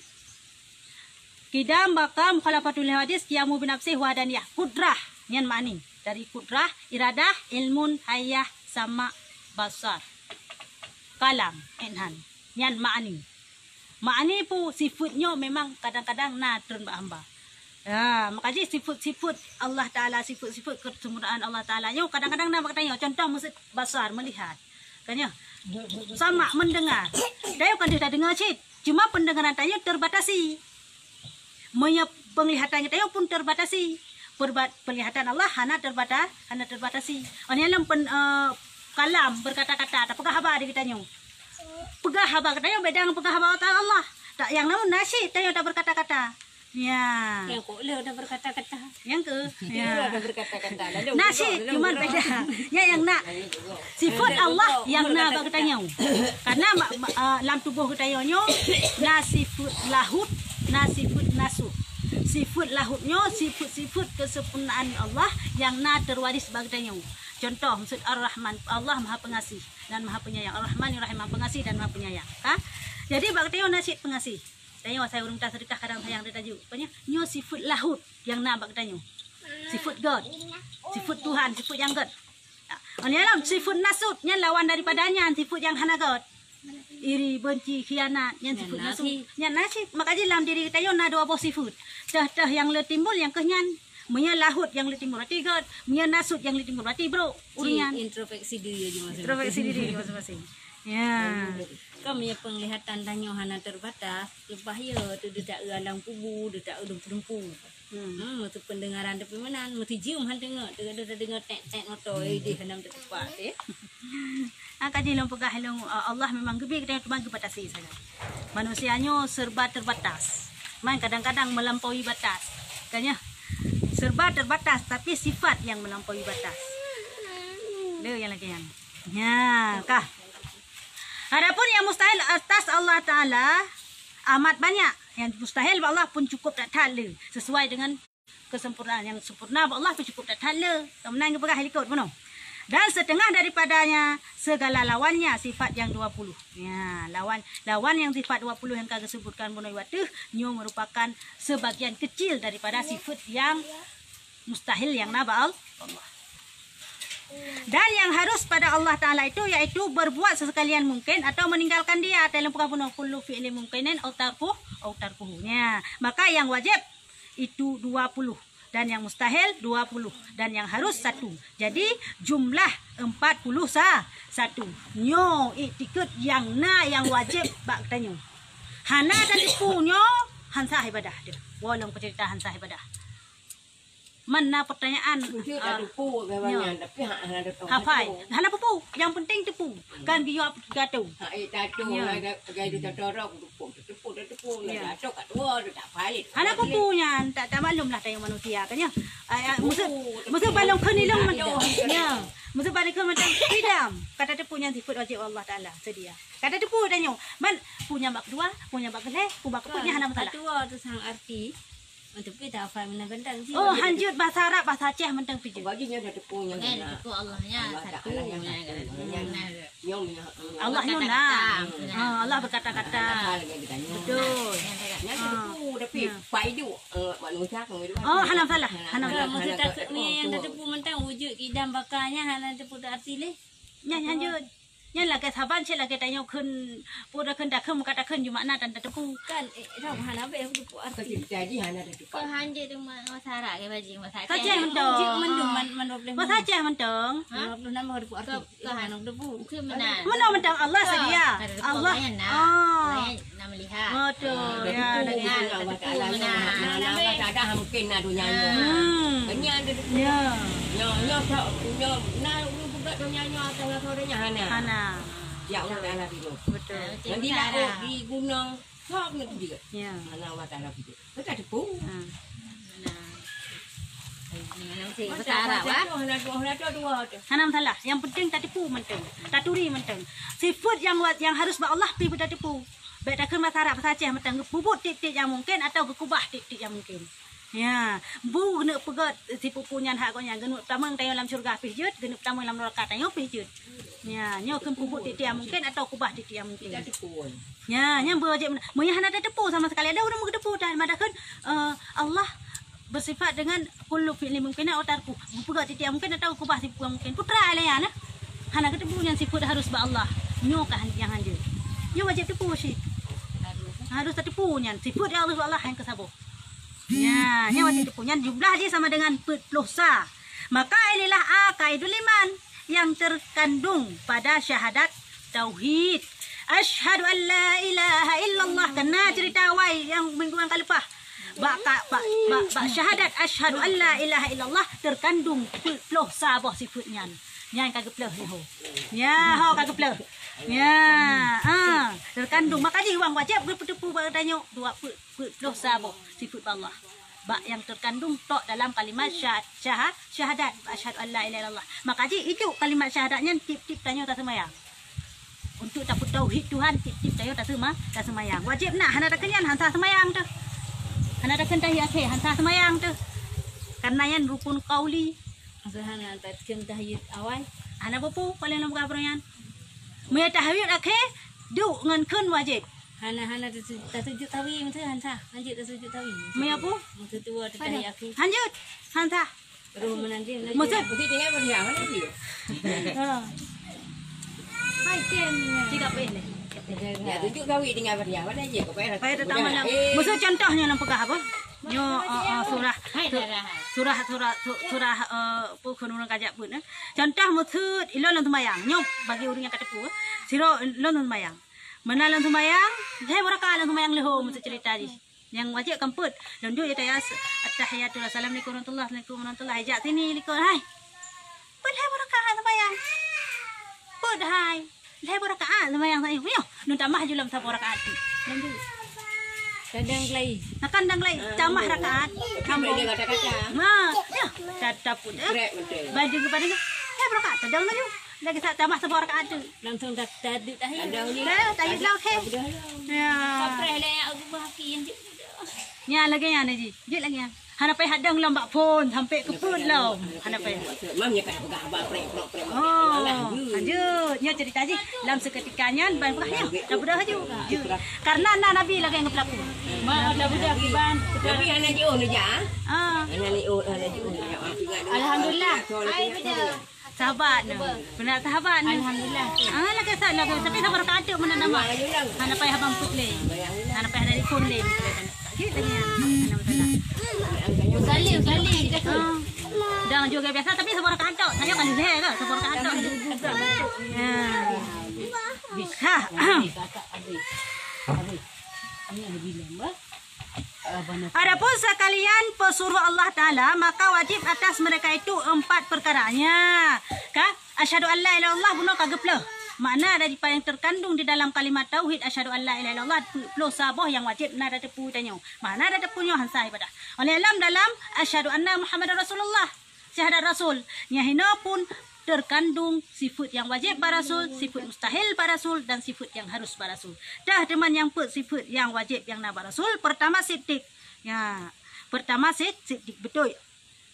Qidam baqa mukhalafatul hawadis qiyamu bi nafsih wahdaniyah kudrah yan ma'ani. Dari kudrah iradah ilmun hayah sama basar. Kalam enhan yan ma'ani. Ma'ani pu sifatnya memang kadang-kadang na turun hamba. Ya, makanya sifat-sifat Allah Taala sifat-sifat kesempurnaan Allah Taala nyo kadang-kadang nak tanya contoh musik basar melihat. Kanya sama mendengar. Dia kan tidak dengar cik. Cuma pendengaran tanya terbatasi. Penglihatannya tanya pun terbatasi. Penglihatan Allah hana terbatasi. Ini dalam kalam berkata-kata. Tak pegah haba dia tanya. Pegah haba katanya beda dengan pegah haba Allah. Tak yang namun nasi tanya tak berkata-kata. Ya. Yang kok le udah berkata-kata. Yang ke? Ya. Udah berkata-kata. Nasi cuma beda. Ya yang nak sifat Allah yang nak bagi tanya. Karena dalam tubuh kita nyo nasifut lahut, nasifut nasuk. Sifat lahutnya sifat kesempurnaan Allah yang na terwaris bagi tanya. Contoh maksud Ar-Rahman, Allah Maha Pengasih dan Maha Penyayang. Ar-Rahman Ar-Rahim Maha Pengasih dan Maha Penyayang. Jadi bagi tanya nasi pengasih. Tanya saya urung tak sedekah kadang sayang dia tajuk. Pokoknya nyo sifat lahut yang nak bagi tanya. Sifat God. Sifat Tuhan, sifat yang God. Ini dalam sifat nasut yang lawan daripadanya sifat yang hana God. iri, benci, khianat, yang sifat nafsu, yang nasi. Makanya dalam diri kita yo na dua buah sifat. Dah yang le timbul yang kenyan, punya lahut yang le timbul berarti god, punya nasut yang le timbul berarti bro. Urunan introspeksi diri aja masing-masing. introspeksi diri masing-masing. Ya. Kau punya penglihatan tanya hana terbatas, bahaya tu dia tak alang pubu, dia tak dempu. Mesti pendengaran tapi mana, mesti cium han dengar, dia dengar tek motor dia hendak tepat Angkat di lompat helong Allah memang gebik kita cuma batasi saja. Manusianya serba terbatas. Main kadang-kadang melampaui batas. Katanya serba terbatas tapi sifat yang melampaui batas. Le yang lagi yang. Ya, kah. Adapun yang mustahil atas Allah Taala amat banyak. Yang mustahil Allah pun cukup tak thala sesuai dengan kesempurnaan yang sempurna Allah pun cukup tak thala. Kemenang ke pegah helikot penuh. Dan setengah daripadanya segala lawannya sifat yang 20. Ya, lawan yang sifat 20 yang kagak sebutkan bunoi watih nyo merupakan sebagian kecil daripada sifat yang mustahil yang nabal Allah. Dan yang harus pada Allah Ta'ala itu yaitu berbuat sesekalian mungkin atau meninggalkan dia. Dalam perkara kullu fi'li mungkinin au tarkuhunya. Maka yang wajib itu 20 dan yang mustahil 20 dan yang harus 1. Jadi jumlah 41. Nyo iktikad yang na yang wajib bak tanyo. Hana tadi punyo hansa ibadah dia. Walau cerita hansa ibadah. Mana pertanyaan? Hafai. Hana pupu. Yang penting tepu. Kan dia gato. Hana pupunya. Tak maklum lah tayang manusia. Kan ya. Musuh balong kenilong macam. Ya. Musuh balong kenilong macam. Hidam. Kata tepunya sifat wajib Allah Ta'ala. Sedia. Kata tepu tanya. Man punya bak kedua. Punya bak kelih. Punya hana masalah. Kedua tu sang arti. Untuk kita apa menabentang sih? Oh, hanjut bahasa Arab, bahasa Aceh mentang pijut. Baginya ada tepunya. Tepu Allahnya satu. Allahnya nah. Allah berkata-kata. Betul. Tapi paidu manusia Oh, hanam salah. Hanam salah. Maksud takut ni yang tepu mentang wujud idam bakarnya hana tepu tak arti leh. Nya hanjut. Nya lah ke saban cek lah ke tanya kun pada kun dak kun kata kun cuma na dan tepu. Kan dah hana be tepu arti. jadi hana ada tepu. Kau hanje tu masyarakat ke bajing masyarakat. Aceh mentong. Mendung man Bahasa Aceh mentong. Belum nama tepu arti. Kau hana tepu. Ke mana? Mana mentong Allah sedia. Allah. Oh. Nak melihat. Betul. Ya lagi. Ada mungkin ada nyanyi. Banyak ada. Ya. Nyo budak nyanyi tengah sorenya hana. Ya Allah Taala itu. Betul. Nanti nak di gunung sok nak juga. Ya. Allah Taala itu. Kita tepu. Bahasa Arab Hanam salah. Yang penting tak tipu menteng. Tak turi menteng. Sifat yang harus ba Allah pi pada tipu. Baik tak bahasa Arab bahasa Aceh menteng bubut titik yang mungkin atau gekubah titik yang mungkin. Ya, bu nak pegat si pupunyan hak ko nya genuk tamang tayo dalam syurga pijut, genuk tamang dalam neraka tayo pijut. Ya, nyo kem puput titik yang mungkin atau kubah titik yang mungkin. Ya, nya berwajib monya hana ada tepu sama sekali. Ada orang mengedepu dan madakan Allah bersifat dengan kullu fi'li mungkin atau tarku. Pegat titik yang mungkin atau kubah titik yang mungkin. Putra alaya nah. Hana ketepu yang sifat harus ba Allah. Nyo kah yang hanje. Nyo wajib tepu sih. Harus tertipu nya sifat yang harus Allah yang kesabo. Ya, nya wajib punya jumlah dia sama dengan plosa. Maka inilah akaidul iman yang terkandung pada syahadat tauhid. Asyhadu an la ilaha illallah kena cerita wai yang minggu yang kalepah. Bak syahadat asyhadu an la ilaha illallah terkandung plosa boh sifatnya. Nya kagak pleh ni ho. Ya, ho kagak pleh. Ya, terkandung makanya wang wajib bertepu bertanya dua dosa boh sifat Allah. Bak yang terkandung tok dalam kalimat syahadat asyhadu an la ilaha illallah. Makanya itu kalimat syahadatnya tip-tip tanya tak semayang. Untuk dapat tauhid Tuhan tip-tip tanya tak semayang. Wajib nak hana tak kenyan hansa semayang tu. Hana tak kentai akhir hansa semayang tu. Karena yang rukun qauli. Hana tak tahiyud awal. Hana pupu paling nombor berapa Maya tahiyud akhir duk ngan kun wajib. Hana tersujud tawi mesti hansa. Hanjut tersujud tawi. Maya apa? Mesti tua tahiyud akhir. Hanjut. Hansa. Terus menanti. Mesti tinggal beriang lagi. Hai kem. Tiga peleh. Ya tunjuk kawin dengan dia. Mana je kau payah. Payah datang mana. Maksud contohnya nang pegah apa? Nyo surah pukun orang kajak pun. Contoh maksud ilon lan tumayang. Nyo bagi orang yang kata pu. Siro ilon tumayang. Mana lan tumayang? Saya beraka lan tumayang leho maksud cerita je. Yang wajib kamput. Dan dia tanya at-tahiyatul assalamualaikum warahmatullahi ajak sini likon hai. Padahal beraka lan tumayang. Padahal saya berakaat lumayan saya. Yo, nun tambah julam sa berakaat. Lanjut. Kadang lagi. Nak kandang lagi tambah rakaat. Kamu dia kata-kata. Nah, ya, tetap pun. Baju kepada saya berakaat. Kadang lagi. Lagi tak tambah sa berakaat tu. Langsung dah tadi dah. Ada ni. Tadi dah okey. Ya. Sampai le aku bahaki yang Nya lagi nya ni. Jut lagi nya. Hana pai hadang lambak pun sampai ke pun lah. Hana pai. Mamnya kat pegah abak prek. Oh, lanjut. Nya cerita je. Dalam seketikanya ban pegahnya. Dah budak aja. Karena Nabi lagi yang berlaku. mak dah budak ban. Tapi anak je on aja. Anak ni on anak je on. Alhamdulillah. Ai betul. Sahabat ni. Benar sahabat ni. Alhamdulillah. Lagi sahabat lagi. Tapi sabar kata mana nama. Hana pai habang putle. Hana pai dari pun le. Gitu lagi. Salim. Jangan juga biasa tapi sabar kata. Saya kan dia ke sabar kata. Bisa. Adapun sekalian pesuruh Allah Ta'ala, maka wajib atas mereka itu 4 perkaranya. Asyhadu an la ilaha illallah bunuh kageplah. Makna daripada yang terkandung di dalam kalimat tauhid asyhadu an la ilaha illallah puluh sabah yang wajib na ada tepu tanya. Mana ada tepunya hansa ibadah. Oleh dalam asyhadu anna Muhammadar Rasulullah. Syahadat Rasul. Nyahina pun terkandung sifat yang wajib para rasul, sifat mustahil para rasul dan sifat yang harus para rasul. Dah teman yang sifat yang wajib yang na para rasul. Pertama siddiq. Ya. Pertama siddiq betul.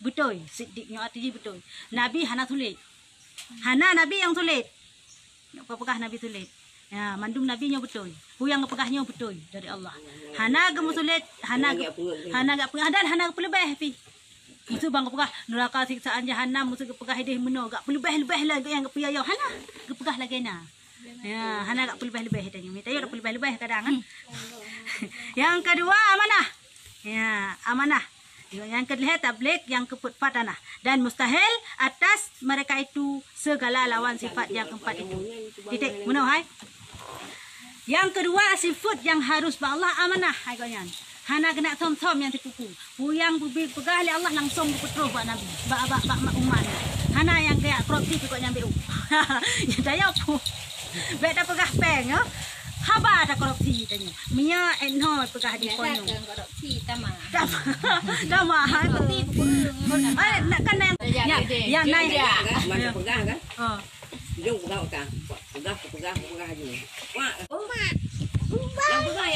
Betul. Siddiqnya artinya betul. Nabi hana tulis. Hana Nabi yang tulis. Pegah Nabi tulis. Ya, mandum Nabi nya betul. Yang pegahnya betul dari Allah. Hana gemu tulis, hana gak pegah dan hana pelebih pi. Musuh bang pegah neraka siksaan jahanam musuh pegah idih meno gak pelebih-lebih lagi yang piyaya hana pegah lagi na. Ya, hana gak pelebih-lebih tanya. Minta yo pelebih-lebih kadang kan. Yang kedua amanah. Ya, amanah. Yang kedua tabligh, yang keempat tanah dan mustahil atas mereka itu segala lawan sifat yang keempat itu. Titik. Mana hai? Yang kedua sifat yang harus ba Allah amanah hai kanyan. Hana kena som-som yang tipuku. Yang pegah oleh Allah langsung berpetroh buat Nabi. Ba umat. Hana yang kayak korupsi juga nyambi. Ya daya apa? Bek dah pegah peng ya. Haba ada korupsi tanya. Mia enho pegah di kono. Korupsi tamah. Tamah korupsi. Nak kan yang naik. Mana pegah kan? Oh. Jom pegah kan. Pegah aja. Wah. Yang pegah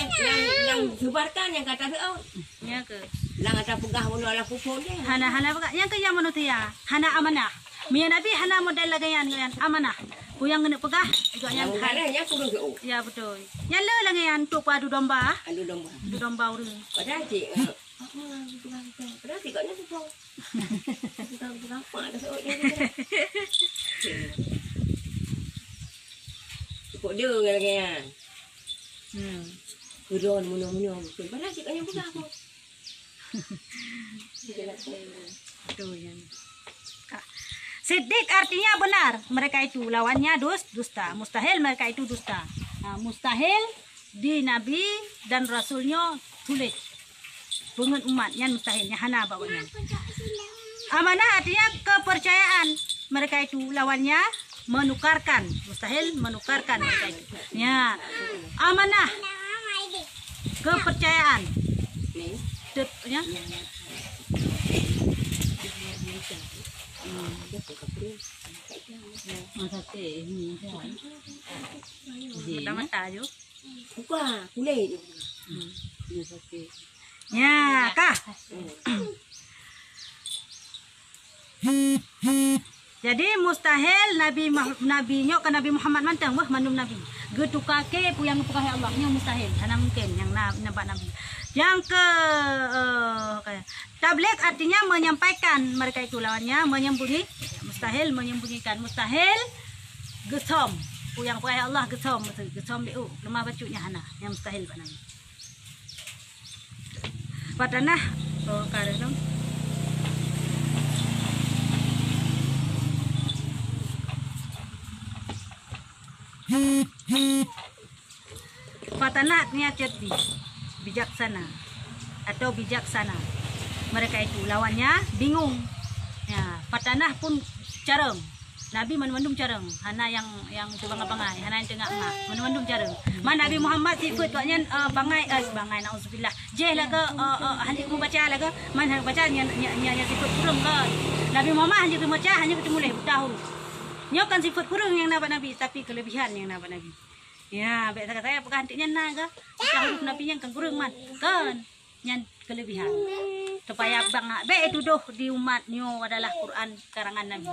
yang sebarkan yang kata tu. Ya ke. Lang ada pegah mula lah pukul dia. Hana pegah. Yang ke yang manusia. Hana amanah. Mia Nabi hana model lagi yang amanah. Yang kena pegah juga yang yang kurang ke. Ya betul. Yang le lagi yang untuk padu domba. Adu domba. Adu domba urang. Padahal cik. Padahal cik katnya tu. Berapa dah seorang dia. Kok dia lagi yang. Kurun munyong. Padahal cik katnya pegah apa. Betul yang. Siddiq artinya benar. Mereka itu lawannya dusta. Mustahil mereka itu dusta. Nah, mustahil di Nabi dan Rasulnya tulis. Bungun umatnya mustahilnya hana bawanya. Amanah artinya kepercayaan. Mereka itu lawannya menukarkan. Mustahil menukarkan mereka itu. Ya. Amanah. Kepercayaan. Ya. Mata je. Buka, kulit. Ya, kah? Jadi mustahil Nabi nyok ke Nabi Muhammad mantang wah mandum Nabi. Getu kake puyang pegah Allah nya mustahil. Karena mungkin yang nampak Nabi. Yang ke tabligh artinya menyampaikan, mereka itu lawannya menyembunyi, mustahil menyembunyikan, mustahil gesom. yang perai Allah gesom dia lemah bacuknya hana yang mustahil pak nabi. Patanah kadang Patanah artinya cerdik, bijaksana atau bijaksana. Mereka itu lawannya bingung. Ya, patanah pun careng. Nabi menundum careng. Hana yang bangai-bangai, hana yang tengah menundum careng. Man Nabi Muhammad sifat katnya bangai nauzubillah. Je laga hanya ku baca laga, man baca nya sifat kurang kan. Nabi Muhammad hanya ku baca hanya ketemu leh tahu. Nya kan sifat kurang yang Nabi tapi kelebihan yang Nabi. Ya, baik kata apakah antiknya naga? Tahu Nabi yang kan kurang man. Kan yang kelebihan. Supaya baik itu doh di umatnya adalah Quran karangan Nabi.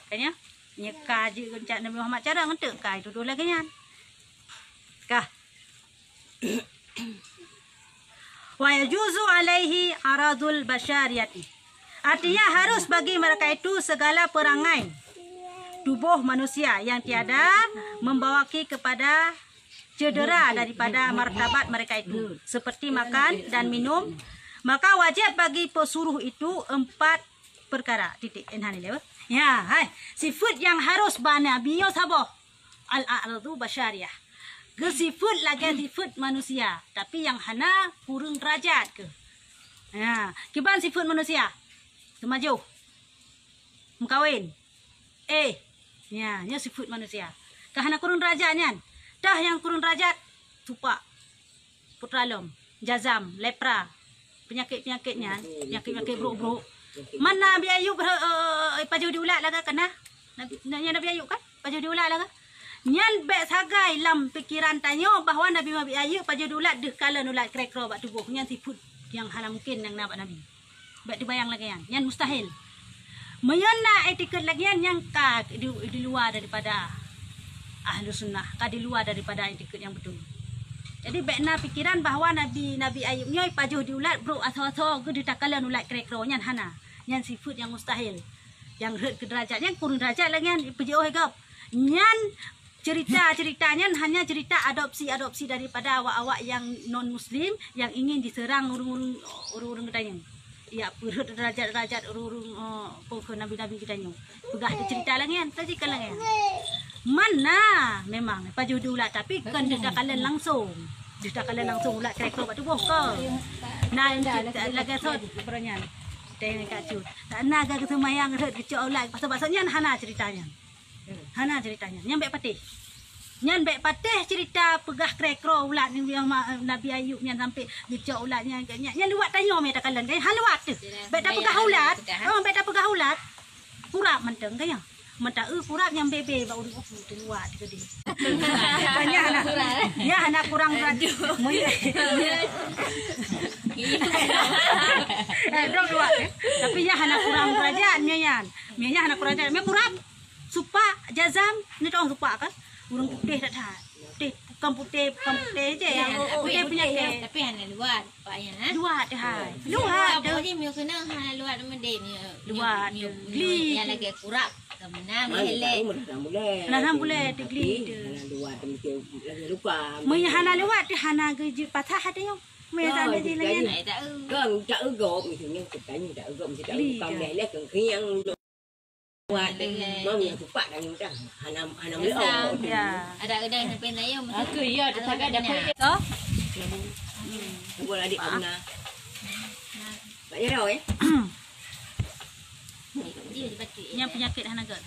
Kayaknya nyeka je kencak Nabi Muhammad cara ngentek kai itu doh lagi nyan. Kah. Wa yajuzu alaihi aradul basyariyati. Artinya harus bagi mereka itu segala perangai tubuh manusia yang tiada membawaki kepada cedera daripada martabat mereka itu, seperti makan dan minum. Maka wajib bagi pesuruh itu 4 perkara. Titik enhani lewa. Ya, hai. Sifat yang harus bana biyo sabo al-ardu basyariyah. Ke sifat lagi sifat manusia, tapi yang hana kurang derajat ke. Ya, kiban sifat manusia. Kemaju. Mengkawin. Ya, nya sifat manusia. Kahana kurang derajatnya. Dah yang kurang derajat tupak. Putralom, jazam, lepra. Penyakit-penyakitnya, penyakit-penyakit buruk-buruk. Mana Nabi Ayub paju diulat laga kena? Nabi Ayub kan paju diulat laga. Nyan bek sagai lam pikiran tanyo bahawa Nabi Ayub paju diulat deh kala nulat krekro bak tubuh. Nyan sifut yang halam mungkin yang nampak Nabi. Bek dibayang lagi yang mustahil. Menyana etiket lagi yang ka di luar daripada ahlu sunnah, ka di luar daripada etiket yang betul. Jadi bekna pikiran bahawa Nabi Ayub nyoy pajuh diulat bro atau ke ditakalan ulat krekro nyan hana. Nyan sifat yang mustahil. Yang red ke derajat yang kurang derajat lagi yang pergi gap. Nyan cerita-ceritanya hanya cerita adopsi daripada awak-awak yang non muslim yang ingin diserang urung-urung katanya. Ya perut derajat urung ke nabi-nabi kitanya. Pegah cerita lagi yang tajikan lagi. Mana memang pajuh diulat tapi kan ditakalan langsung. Ditakalan langsung ulat krekro batu boh ke. Nah lagi sot peranyan. Tengok kat cut. Tak naga ke semayang red kecok ulat pasal-pasalnya hana ceritanya. Hana ceritanya. Nyam bek patih. Nyan bek patih cerita pegah krekro ulat ni Nabi Ayub nyan sampai kecok ulatnya. Nyan luat tanya me takalan kan hal luat tu. Bek dah pegah ulat. Bek dah pegah ulat. Kurap menteng kaya. Mata kurap yang bebe bau di luar di gede. Banyak anak kurang. Ya anak kurang raju. Dong dua. Tapi ya anak kurang derajatnya yan. Mianya anak kurang derajat. Me kurap. Supa jazam ni tong supa kan. Urang putih tak dah. Putih je yang putih penyakit. Tapi hanya luar paknya nah. Luar dah. Luar dah. Boleh miu kena hanya luar mendek ni. Luar. Yang lagi kurap. Kemana boleh. Nah boleh digli dia. Luar tu lagi lupa. Maya hana lewat dia hana gaji patah ada yang. Maya tak ada lagi. Kan tak gop misalnya katanya tak gop mesti tak bukan lelak kan yang buat mau yang cepat dah ni dah. Hana boleh. Ya. Ada kedai sampai nayo. Aku ya tak ada apa. So, buat adik Abna. Tak ya dah yang penyakit hana gak.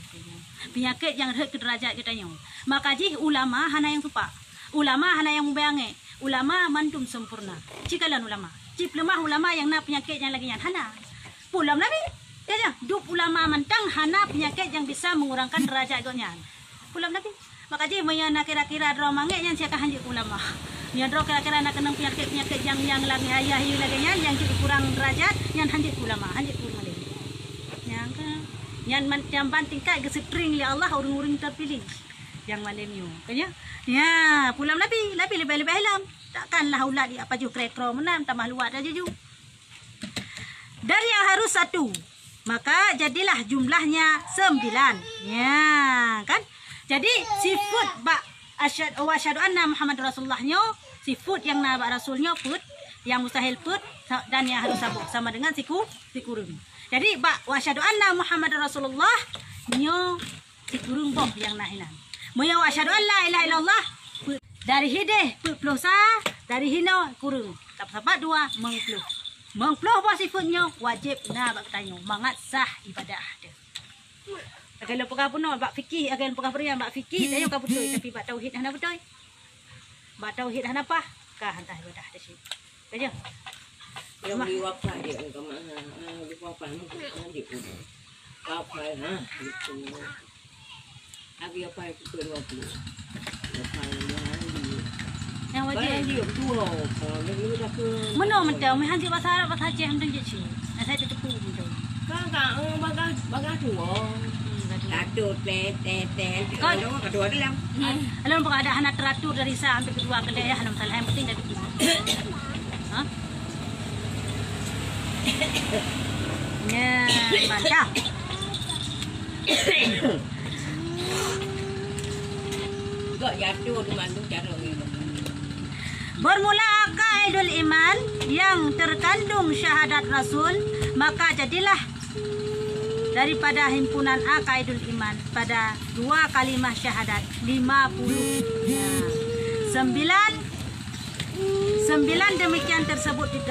Penyakit yang ke derajat katanya. Maka ji ulama hana yang supa. Ulama hana yang membayangi. Ulama mandum sempurna. Cikalan ulama. Cip lemah ulama yang nak penyakit yang lagi yang hana. Pulam Nabi. Dia dup ulama mantang hana penyakit yang bisa mengurangkan derajat gotnya. Pulam Nabi. Maka ji mayana kira-kira romange yang siapa hanjik ulama. Yang dro kira-kira nak kena penyakit yang lagi ayah lagi yang jadi kurang derajat yang hanjik ulama, hanjik ulama. Yang banting kat gesepring li Allah orang-orang terpilih yang malam ni kanya ya pulang Nabi lebih alam takkanlah ulat dia apa ju krekro menam tambah luat aja ju dari yang harus 1 maka jadilah jumlahnya 9 ya kan Jadi sifat bak asyhadu anna Muhammad Rasulullahnya, sifat yang na bak rasulnya put, yang mustahil put dan yang harus sabuk sama dengan sikurung. Jadi bak asyhadu anna Muhammad Rasulullah nyo sikurung boh yang nahinan. Moya asyhadu an la ilaha illallah dari hideh plosa dari hino kurung. Sabat dua mengpluh. Mengpluh boh sifatnya wajib na bak tanya mangat sah ibadah dia. Kalau pegah pun bak fikih, akan pegah perian bak fikih, tayo ka betul tapi bak tauhid hana betul. Bak tauhid hana apa? Ka hantah ibadah dah sih. Kaja. Yang diwakil dia ke mana? Diwakil dia pun. Wakil itu. Abi apa itu ke-20? Wakil Yang wajib. Dia betul. Kalau dia dah ke. Mana mentau, meh hanti bahasa Arab bahasa Aceh hendak je ci. Saya tepu mentau. Kakak bagas tua. Satu kedua dalam. Alun pengadaan hana teratur dari sa sampai kedua kedai hana masalah yang penting dari kita. Hah? Ya, baca. Gak jatuh di mandu cara ini. Bermula akaidul iman yang terkandung syahadat Rasul, maka jadilah daripada himpunan akaidul iman pada dua kalimah syahadat 50. Ya. 9 demikian tersebut di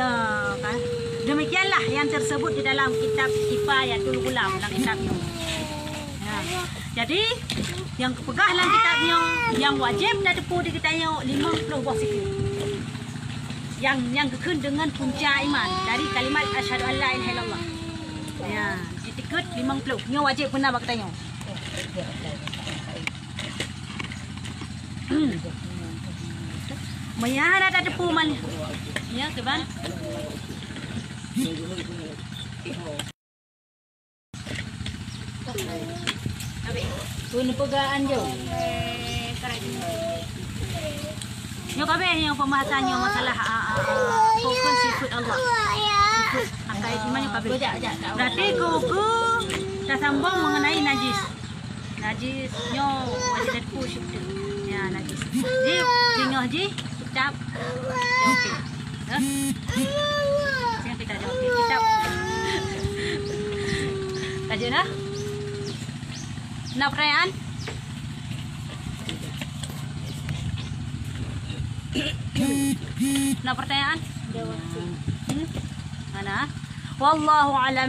demikianlah yang tersebut di dalam kitab Kifayatul Ghulam dalam kitabnya. Ya. Jadi yang kepegah dalam kitabnya yang wajib dah tepu di kitabnya 50 buah sikit. Yang kekun dengan punca iman dari kalimat asyhadu an la ilaha illallah. Ya, ditikut 50. Nya wajib benar bak tanya. Mayah ada tepu man. Ya, keban. Pun pegaan jo. Nyo kabeh yang pembahasannya masalah hukum sifat Allah. Sifat akaid iman nyo kabeh. Berarti kuku dah sambung mengenai najis. Najis nyo wajib tepu syukur. Ya najis. Ji tinggal ji ucap okey. Hah? Yang kita jawab kitab. Kajian dah? Nak pertanyaan? Nak pertanyaan? Jawab. Mana? Wallahu alam.